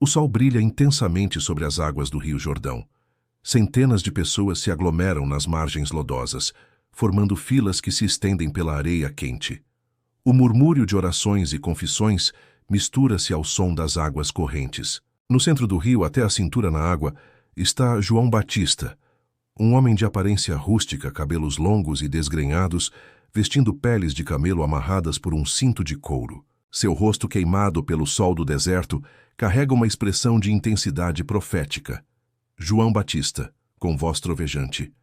O sol brilha intensamente sobre as águas do Rio Jordão. Centenas de pessoas se aglomeram nas margens lodosas, formando filas que se estendem pela areia quente. O murmúrio de orações e confissões mistura-se ao som das águas correntes. No centro do rio, até a cintura na água, está João Batista, um homem de aparência rústica, cabelos longos e desgrenhados, vestindo peles de camelo amarradas por um cinto de couro. Seu rosto queimado pelo sol do deserto carrega uma expressão de intensidade profética. João Batista, com voz trovejante: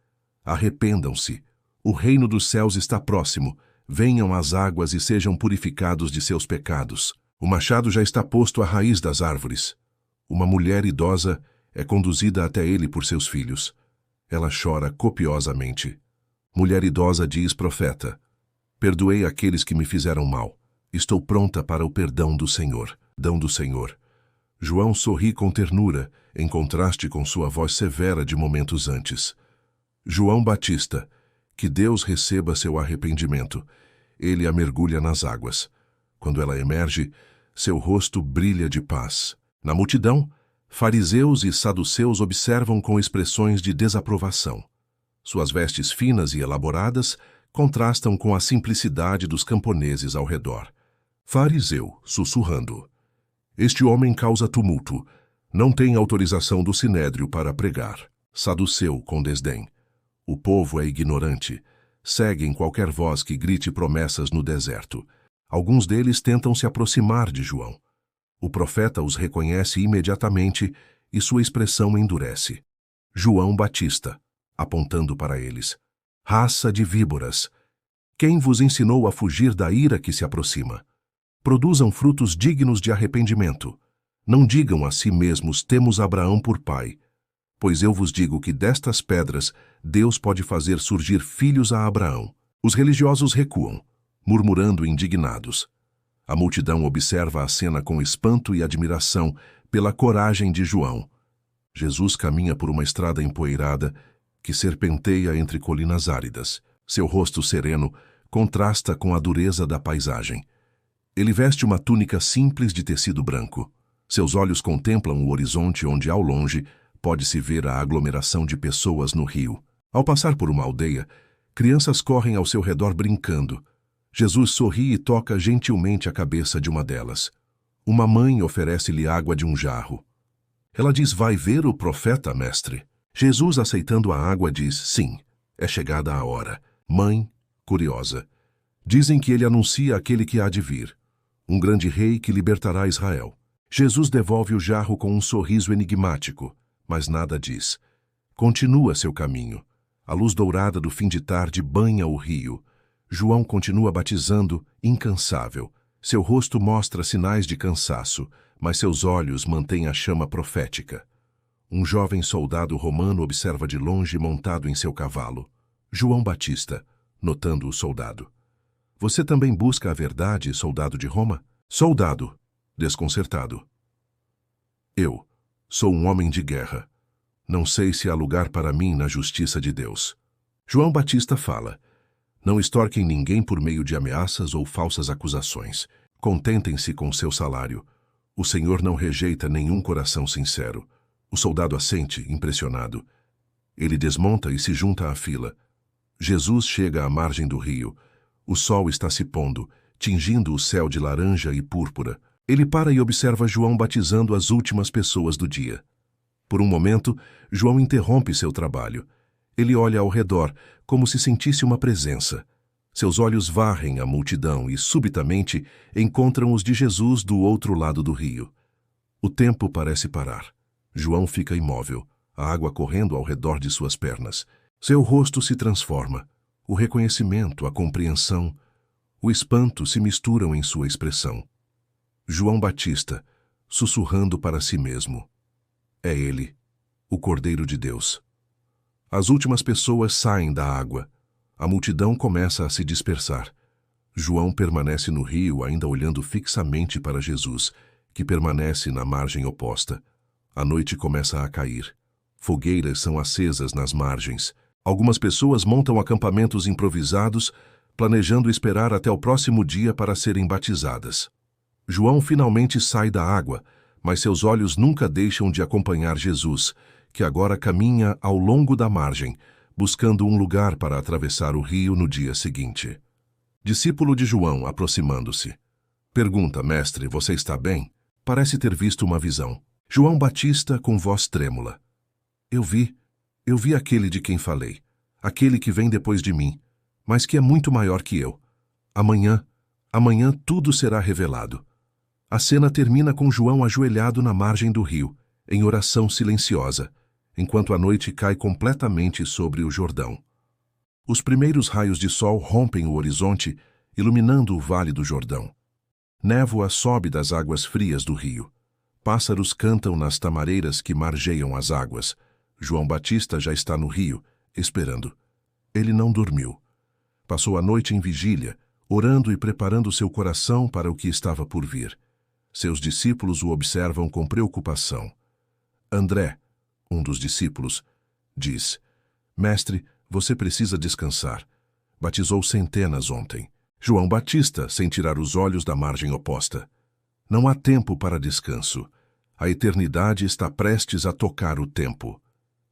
arrependam-se, o reino dos céus está próximo, venham às águas e sejam purificados de seus pecados. O machado já está posto à raiz das árvores. Uma mulher idosa é conduzida até ele por seus filhos. Ela chora copiosamente. Mulher idosa diz: profeta, perdoei aqueles que me fizeram mal. Estou pronta para o perdão do Senhor. João sorri com ternura, em contraste com sua voz severa de momentos antes. João Batista, que Deus receba seu arrependimento. Ele a mergulha nas águas. Quando ela emerge, seu rosto brilha de paz. Na multidão, fariseus e saduceus observam com expressões de desaprovação. Suas vestes finas e elaboradas contrastam com a simplicidade dos camponeses ao redor. Fariseu, sussurrando: este homem causa tumulto. Não tem autorização do sinédrio para pregar. Saduceu, com desdém: o povo é ignorante. Seguem qualquer voz que grite promessas no deserto. Alguns deles tentam se aproximar de João. O profeta os reconhece imediatamente e sua expressão endurece. João Batista, apontando para eles: raça de víboras, quem vos ensinou a fugir da ira que se aproxima? Produzam frutos dignos de arrependimento. Não digam a si mesmos: temos Abraão por pai. Pois eu vos digo que destas pedras Deus pode fazer surgir filhos a Abraão. Os religiosos recuam, murmurando indignados. A multidão observa a cena com espanto e admiração pela coragem de João. Jesus caminha por uma estrada empoeirada que serpenteia entre colinas áridas. Seu rosto sereno contrasta com a dureza da paisagem. Ele veste uma túnica simples de tecido branco. Seus olhos contemplam o horizonte onde, ao longe, pode-se ver a aglomeração de pessoas no rio. Ao passar por uma aldeia, crianças correm ao seu redor brincando. Jesus sorri e toca gentilmente a cabeça de uma delas. Uma mãe oferece-lhe água de um jarro. Ela diz: vai ver o profeta, mestre? Jesus, aceitando a água, diz: sim, é chegada a hora. Mãe, curiosa. Dizem que ele anuncia aquele que há de vir, um grande rei que libertará Israel. Jesus devolve o jarro com um sorriso enigmático, mas nada diz. Continua seu caminho. A luz dourada do fim de tarde banha o rio. João continua batizando, incansável. Seu rosto mostra sinais de cansaço, mas seus olhos mantêm a chama profética. Um jovem soldado romano observa de longe montado em seu cavalo. João Batista, notando o soldado: você também busca a verdade, soldado de Roma? Soldado, desconcertado: eu sou um homem de guerra. Não sei se há lugar para mim na justiça de Deus. João Batista fala: não extorquem ninguém por meio de ameaças ou falsas acusações. Contentem-se com seu salário. O Senhor não rejeita nenhum coração sincero. O soldado assente, impressionado. Ele desmonta e se junta à fila. Jesus chega à margem do rio. O sol está se pondo, tingindo o céu de laranja e púrpura. Ele para e observa João batizando as últimas pessoas do dia. Por um momento, João interrompe seu trabalho. Ele olha ao redor, como se sentisse uma presença. Seus olhos varrem a multidão e, subitamente, encontram os de Jesus do outro lado do rio. O tempo parece parar. João fica imóvel, a água correndo ao redor de suas pernas. Seu rosto se transforma. O reconhecimento, a compreensão, o espanto se misturam em sua expressão. João Batista, sussurrando para si mesmo: é ele, o Cordeiro de Deus. As últimas pessoas saem da água. A multidão começa a se dispersar. João permanece no rio, ainda olhando fixamente para Jesus, que permanece na margem oposta. A noite começa a cair. Fogueiras são acesas nas margens. Algumas pessoas montam acampamentos improvisados, planejando esperar até o próximo dia para serem batizadas. João finalmente sai da água, mas seus olhos nunca deixam de acompanhar Jesus, que agora caminha ao longo da margem, buscando um lugar para atravessar o rio no dia seguinte. Discípulo de João, aproximando-se. Pergunta: Mestre, você está bem? Parece ter visto uma visão. João Batista, com voz trêmula. Eu vi aquele de quem falei, aquele que vem depois de mim, mas que é muito maior que eu. Amanhã tudo será revelado. A cena termina com João ajoelhado na margem do rio, em oração silenciosa, enquanto a noite cai completamente sobre o Jordão. Os primeiros raios de sol rompem o horizonte, iluminando o Vale do Jordão. Névoa sobe das águas frias do rio. Pássaros cantam nas tamareiras que margeiam as águas. João Batista já está no rio, esperando. Ele não dormiu. Passou a noite em vigília, orando e preparando seu coração para o que estava por vir. Seus discípulos o observam com preocupação. André, um dos discípulos, diz: Mestre, você precisa descansar. Batizou centenas ontem. João Batista, sem tirar os olhos da margem oposta. Não há tempo para descanso. A eternidade está prestes a tocar o tempo.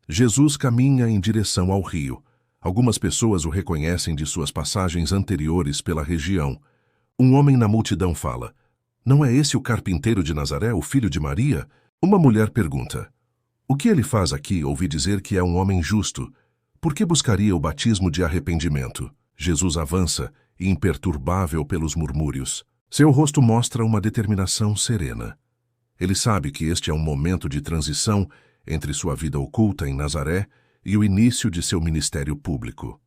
Jesus caminha em direção ao rio. Algumas pessoas o reconhecem de suas passagens anteriores pela região. Um homem na multidão fala: Não é esse o carpinteiro de Nazaré, o filho de Maria? Uma mulher pergunta: O que ele faz aqui? Ouvi dizer que é um homem justo. Por que buscaria o batismo de arrependimento? Jesus avança, imperturbável pelos murmúrios. Seu rosto mostra uma determinação serena. Ele sabe que este é um momento de transição entre sua vida oculta em Nazaré e o início de seu ministério público.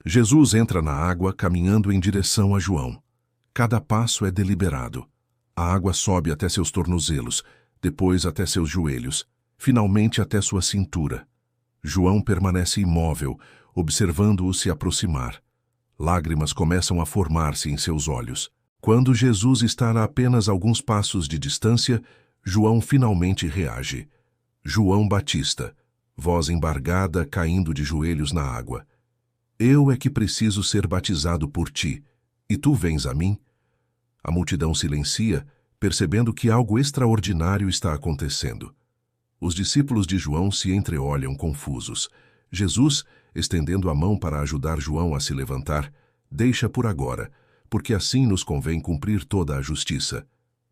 Jesus entra na água caminhando em direção a João. Cada passo é deliberado. A água sobe até seus tornozelos, depois até seus joelhos, finalmente até sua cintura. João permanece imóvel, observando-o se aproximar. Lágrimas começam a formar-se em seus olhos. Quando Jesus está a apenas alguns passos de distância, João finalmente reage. João Batista, voz embargada caindo de joelhos na água. Eu é que preciso ser batizado por ti, e tu vens a mim? A multidão silencia, percebendo que algo extraordinário está acontecendo. Os discípulos de João se entreolham confusos. Jesus, estendendo a mão para ajudar João a se levantar, deixa por agora, porque assim nos convém cumprir toda a justiça.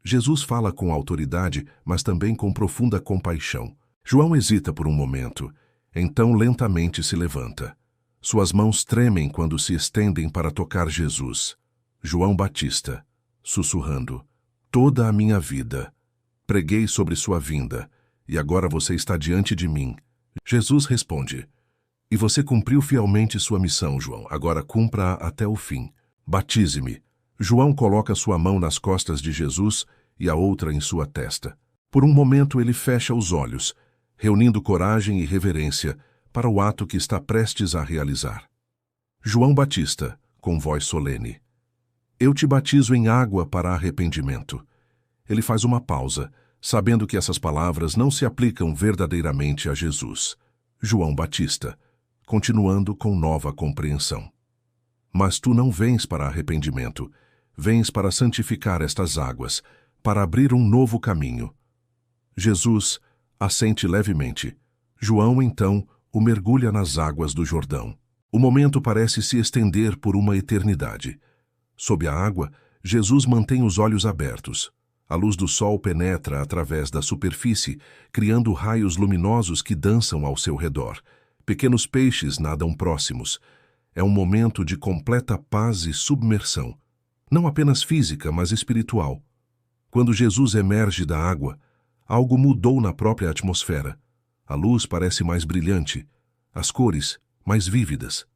Jesus fala com autoridade, mas também com profunda compaixão. João hesita por um momento, então lentamente se levanta. Suas mãos tremem quando se estendem para tocar Jesus. João Batista, sussurrando: Toda a minha vida preguei sobre sua vinda, e agora você está diante de mim. Jesus responde: E você cumpriu fielmente sua missão, João. Agora cumpra-a até o fim. Batize-me. João coloca sua mão nas costas de Jesus e a outra em sua testa. Por um momento ele fecha os olhos, reunindo coragem e reverência para o ato que está prestes a realizar. João Batista, com voz solene: Eu te batizo em água para arrependimento. Ele faz uma pausa, sabendo que essas palavras não se aplicam verdadeiramente a Jesus. João Batista, continuando com nova compreensão: Mas tu não vens para arrependimento, vens para santificar estas águas, para abrir um novo caminho. Jesus assente levemente. João, então, o mergulha nas águas do Jordão. O momento parece se estender por uma eternidade. Sob a água, Jesus mantém os olhos abertos. A luz do sol penetra através da superfície, criando raios luminosos que dançam ao seu redor. Pequenos peixes nadam próximos. É um momento de completa paz e submersão, não apenas física, mas espiritual. Quando Jesus emerge da água, algo mudou na própria atmosfera. A luz parece mais brilhante, as cores mais vívidas.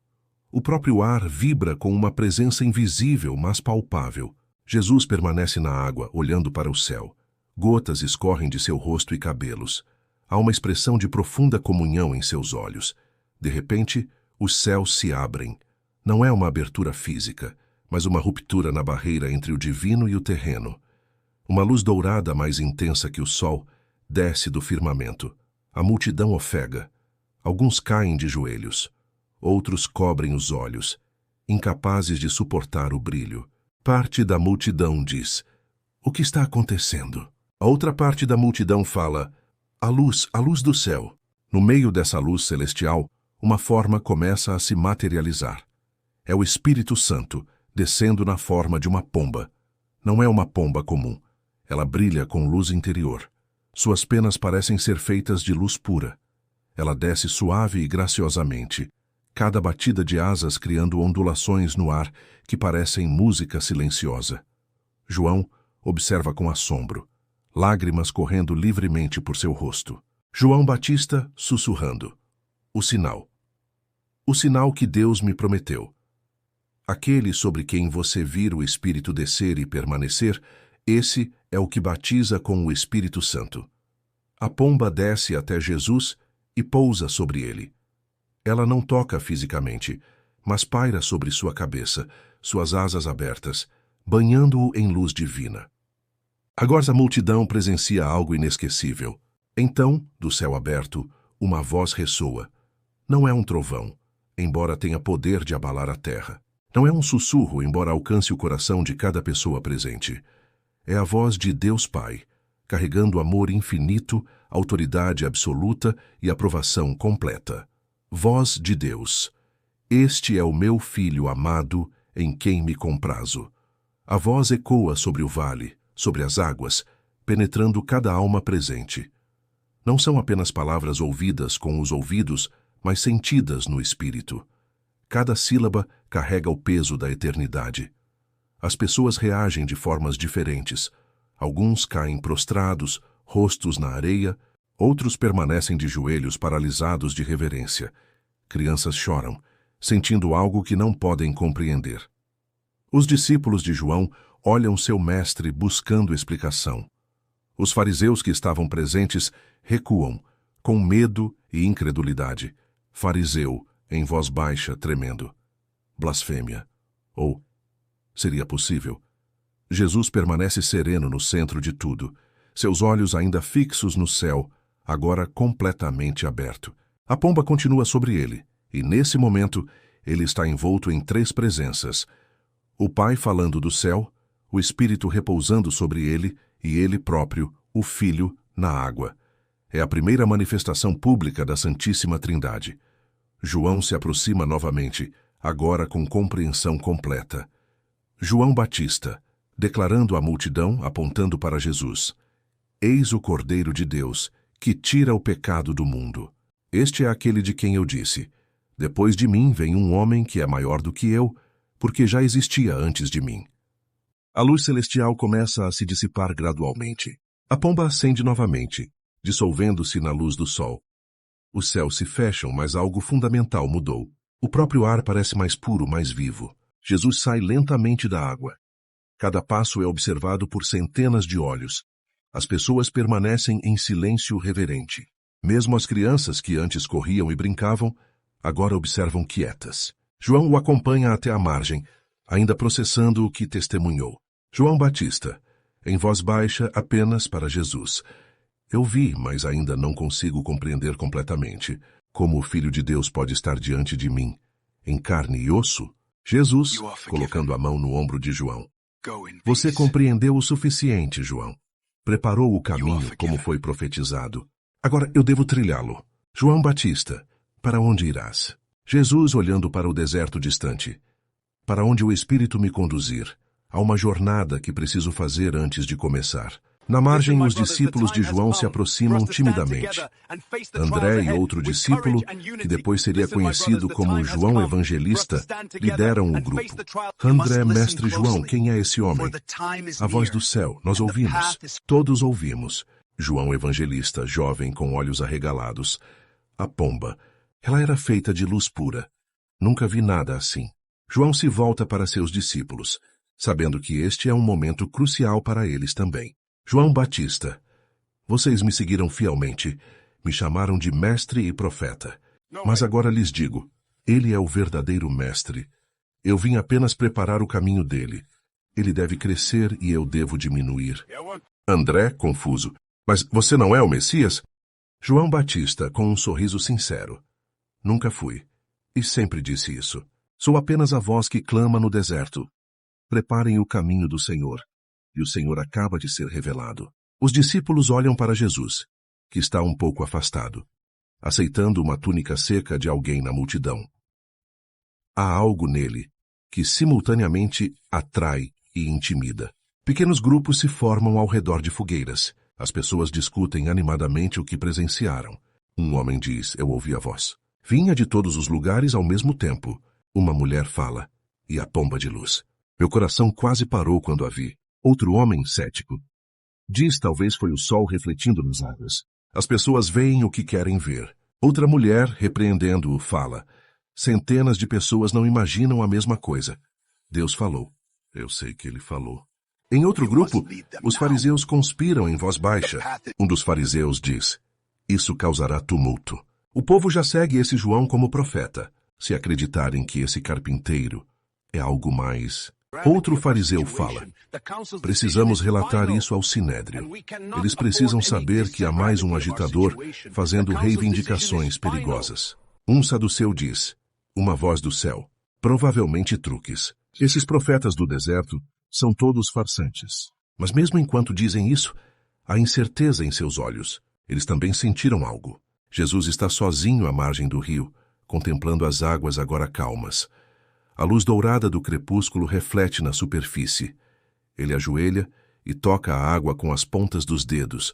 O próprio ar vibra com uma presença invisível, mas palpável. Jesus permanece na água, olhando para o céu. Gotas escorrem de seu rosto e cabelos. Há uma expressão de profunda comunhão em seus olhos. De repente, os céus se abrem. Não é uma abertura física, mas uma ruptura na barreira entre o divino e o terreno. Uma luz dourada mais intensa que o sol desce do firmamento. A multidão ofega. Alguns caem de joelhos. Outros cobrem os olhos, incapazes de suportar o brilho. Parte da multidão diz: O que está acontecendo? A outra parte da multidão fala: a luz do céu. No meio dessa luz celestial, uma forma começa a se materializar. É o Espírito Santo, descendo na forma de uma pomba. Não é uma pomba comum. Ela brilha com luz interior. Suas penas parecem ser feitas de luz pura. Ela desce suave e graciosamente, cada batida de asas criando ondulações no ar que parecem música silenciosa. João observa com assombro, lágrimas correndo livremente por seu rosto. João Batista sussurrando: o sinal. O sinal que Deus me prometeu. Aquele sobre quem você vir o Espírito descer e permanecer, esse é o que batiza com o Espírito Santo. A pomba desce até Jesus e pousa sobre ele. Ela não toca fisicamente, mas paira sobre sua cabeça, suas asas abertas, banhando-o em luz divina. Agora a multidão presencia algo inesquecível. Então, do céu aberto, uma voz ressoa. Não é um trovão, embora tenha poder de abalar a terra. Não é um sussurro, embora alcance o coração de cada pessoa presente. É a voz de Deus Pai, carregando amor infinito, autoridade absoluta e aprovação completa. Voz de Deus. Este é o meu Filho amado, em quem me comprazo. A voz ecoa sobre o vale, sobre as águas, penetrando cada alma presente. Não são apenas palavras ouvidas com os ouvidos, mas sentidas no espírito. Cada sílaba carrega o peso da eternidade. As pessoas reagem de formas diferentes. Alguns caem prostrados, rostos na areia, outros permanecem de joelhos paralisados de reverência. Crianças choram, sentindo algo que não podem compreender. Os discípulos de João olham seu mestre buscando explicação. Os fariseus que estavam presentes recuam, com medo e incredulidade. Fariseu, em voz baixa, tremendo. Blasfêmia. Ou, seria possível? Jesus permanece sereno no centro de tudo, seus olhos ainda fixos no céu, agora completamente aberto. A pomba continua sobre ele, e nesse momento ele está envolto em 3 presenças: o Pai falando do céu, o Espírito repousando sobre ele e ele próprio, o Filho, na água. É a primeira manifestação pública da Santíssima Trindade. João se aproxima novamente, agora com compreensão completa. João Batista, declarando à multidão, apontando para Jesus: eis o Cordeiro de Deus, que tira o pecado do mundo. Este é aquele de quem eu disse: depois de mim vem um homem que é maior do que eu, porque já existia antes de mim. A luz celestial começa a se dissipar gradualmente. A pomba acende novamente, dissolvendo-se na luz do sol. Os céus se fecham, mas algo fundamental mudou. O próprio ar parece mais puro, mais vivo. Jesus sai lentamente da água. Cada passo é observado por centenas de olhos. As pessoas permanecem em silêncio reverente. Mesmo as crianças que antes corriam e brincavam, agora observam quietas. João o acompanha até a margem, ainda processando o que testemunhou. João Batista, em voz baixa apenas para Jesus: eu vi, mas ainda não consigo compreender completamente. Como o Filho de Deus pode estar diante de mim, em carne e osso? Jesus, colocando a mão no ombro de João: você compreendeu o suficiente, João. Preparou o caminho como foi profetizado. Agora eu devo trilhá-lo. João Batista, para onde irás? Jesus, olhando para o deserto distante: para onde o Espírito me conduzir. Há uma jornada que preciso fazer antes de começar. Na margem, os discípulos de João se aproximam timidamente. André e outro discípulo, que depois seria conhecido como João Evangelista, lideram o grupo. André, mestre João, quem é esse homem? A voz do céu, nós ouvimos. Todos ouvimos. João Evangelista, jovem com olhos arregalados. A pomba. Ela era feita de luz pura. Nunca vi nada assim. João se volta para seus discípulos, sabendo que este é um momento crucial para eles também. João Batista: vocês me seguiram fielmente, me chamaram de mestre e profeta. Mas agora lhes digo, ele é o verdadeiro mestre. Eu vim apenas preparar o caminho dele. Ele deve crescer e eu devo diminuir. André, confuso: mas você não é o Messias? João Batista, com um sorriso sincero: nunca fui, e sempre disse isso. Sou apenas a voz que clama no deserto: preparem o caminho do Senhor. E o Senhor acaba de ser revelado. Os discípulos olham para Jesus, que está um pouco afastado, aceitando uma túnica seca de alguém na multidão. Há algo nele que simultaneamente atrai e intimida. Pequenos grupos se formam ao redor de fogueiras. As pessoas discutem animadamente o que presenciaram. Um homem diz: eu ouvi a voz. Vinha de todos os lugares ao mesmo tempo. Uma mulher fala: e a pomba de luz. Meu coração quase parou quando a vi. Outro homem, cético, diz: talvez foi o sol refletindo nas águas. As pessoas veem o que querem ver. Outra mulher, repreendendo-o, fala: centenas de pessoas não imaginam a mesma coisa. Deus falou. Eu sei que ele falou. Em outro grupo, os fariseus conspiram em voz baixa. Um dos fariseus diz: isso causará tumulto. O povo já segue esse João como profeta, se acreditarem que esse carpinteiro é algo mais. Outro fariseu fala: precisamos relatar isso ao Sinédrio. Eles precisam saber que há mais um agitador fazendo reivindicações perigosas. Um saduceu diz: uma voz do céu, provavelmente truques. Esses profetas do deserto são todos farsantes. Mas mesmo enquanto dizem isso, há incerteza em seus olhos. Eles também sentiram algo. Jesus está sozinho à margem do rio, contemplando as águas agora calmas. A luz dourada do crepúsculo reflete na superfície. Ele ajoelha e toca a água com as pontas dos dedos,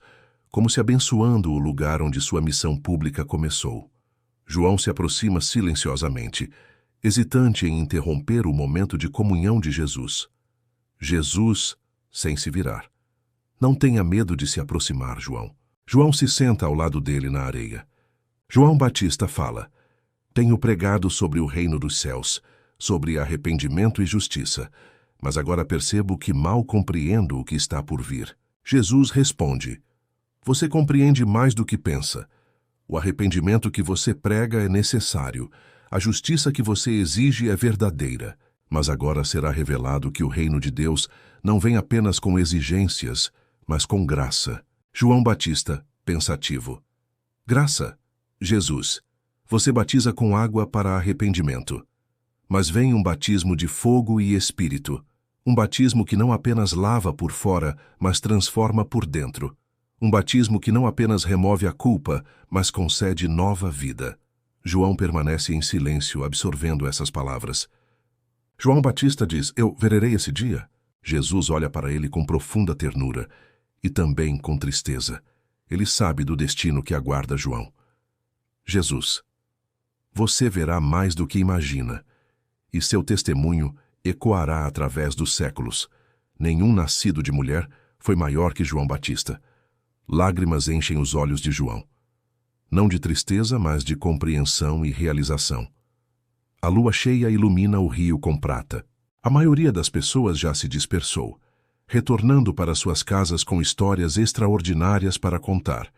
como se abençoando o lugar onde sua missão pública começou. João se aproxima silenciosamente, hesitante em interromper o momento de comunhão de Jesus. Jesus, sem se virar. Não tenha medo de se aproximar, João. João se senta ao lado dele na areia. João Batista fala: tenho pregado sobre o reino dos céus, sobre arrependimento e justiça, mas agora percebo que mal compreendo o que está por vir. Jesus responde: você compreende mais do que pensa. O arrependimento que você prega é necessário, a justiça que você exige é verdadeira, mas agora será revelado que o reino de Deus não vem apenas com exigências, mas com graça. João Batista, pensativo: graça, Jesus, você batiza com água para arrependimento. Mas vem um batismo de fogo e espírito, um batismo que não apenas lava por fora, mas transforma por dentro. Um batismo que não apenas remove a culpa, mas concede nova vida. João permanece em silêncio, absorvendo essas palavras. João Batista diz: eu vererei esse dia? Jesus olha para ele com profunda ternura e também com tristeza. Ele sabe do destino que aguarda João. Jesus: você verá mais do que imagina, e seu testemunho ecoará através dos séculos. Nenhum nascido de mulher foi maior que João Batista. Lágrimas enchem os olhos de João. Não de tristeza, mas de compreensão e realização. A lua cheia ilumina o rio com prata. A maioria das pessoas já se dispersou, retornando para suas casas com histórias extraordinárias para contar.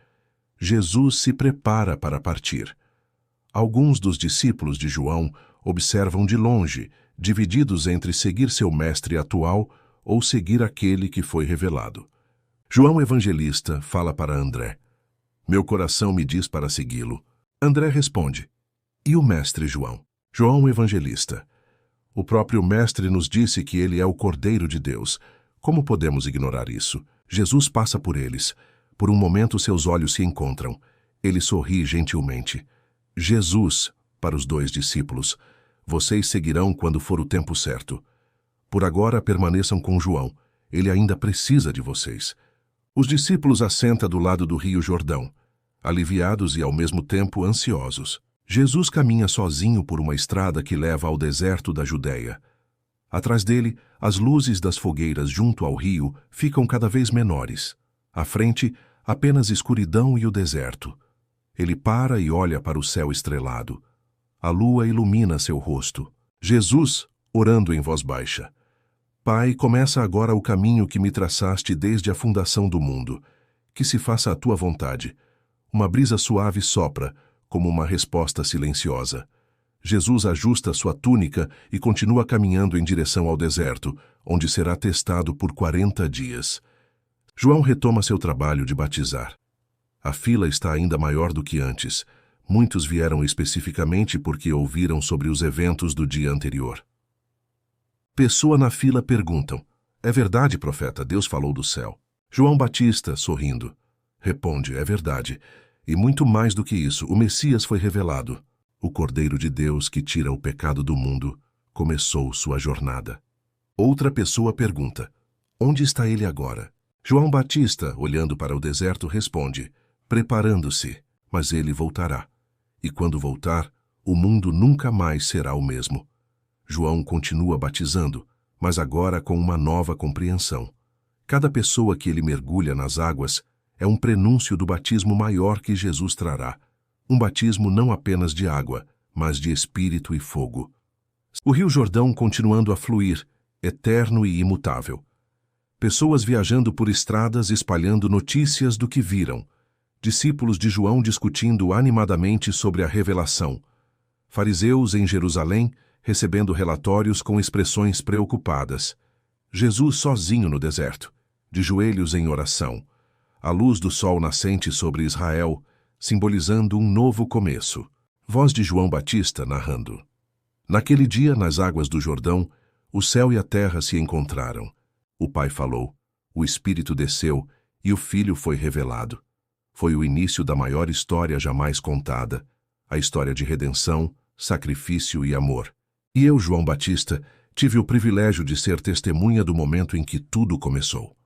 Jesus se prepara para partir. Alguns dos discípulos de João observam de longe, divididos entre seguir seu mestre atual ou seguir aquele que foi revelado. João Evangelista fala para André: meu coração me diz para segui-lo. André responde: e o mestre João? João Evangelista: o próprio mestre nos disse que ele é o Cordeiro de Deus. Como podemos ignorar isso? Jesus passa por eles. Por um momento seus olhos se encontram. Ele sorri gentilmente. Jesus, para os dois discípulos: vocês seguirão quando for o tempo certo. Por agora permaneçam com João. Ele ainda precisa de vocês. Os discípulos assentam do lado do rio Jordão, aliviados e ao mesmo tempo ansiosos. Jesus caminha sozinho por uma estrada que leva ao deserto da Judéia. Atrás dele, as luzes das fogueiras junto ao rio ficam cada vez menores. À frente, apenas escuridão e o deserto. Ele para e olha para o céu estrelado. A lua ilumina seu rosto. Jesus, orando em voz baixa: Pai, começa agora o caminho que me traçaste desde a fundação do mundo. Que se faça a tua vontade. Uma brisa suave sopra, como uma resposta silenciosa. Jesus ajusta sua túnica e continua caminhando em direção ao deserto, onde será testado por 40 dias. João retoma seu trabalho de batizar. A fila está ainda maior do que antes. Muitos vieram especificamente porque ouviram sobre os eventos do dia anterior. Pessoas na fila perguntam: é verdade, profeta, Deus falou do céu? João Batista, sorrindo, responde: é verdade. E muito mais do que isso, o Messias foi revelado. O Cordeiro de Deus que tira o pecado do mundo começou sua jornada. Outra pessoa pergunta: onde está ele agora? João Batista, olhando para o deserto, responde: preparando-se, mas ele voltará. E quando voltar, o mundo nunca mais será o mesmo. João continua batizando, mas agora com uma nova compreensão. Cada pessoa que ele mergulha nas águas é um prenúncio do batismo maior que Jesus trará. Um batismo não apenas de água, mas de espírito e fogo. O Rio Jordão continuando a fluir, eterno e imutável. Pessoas viajando por estradas espalhando notícias do que viram. Discípulos de João discutindo animadamente sobre a revelação. Fariseus em Jerusalém recebendo relatórios com expressões preocupadas. Jesus sozinho no deserto, de joelhos em oração. A luz do sol nascente sobre Israel, simbolizando um novo começo. Voz de João Batista narrando. Naquele dia, nas águas do Jordão, o céu e a terra se encontraram. O Pai falou, o Espírito desceu e o Filho foi revelado. Foi o início da maior história jamais contada, a história de redenção, sacrifício e amor. E eu, João Batista, tive o privilégio de ser testemunha do momento em que tudo começou.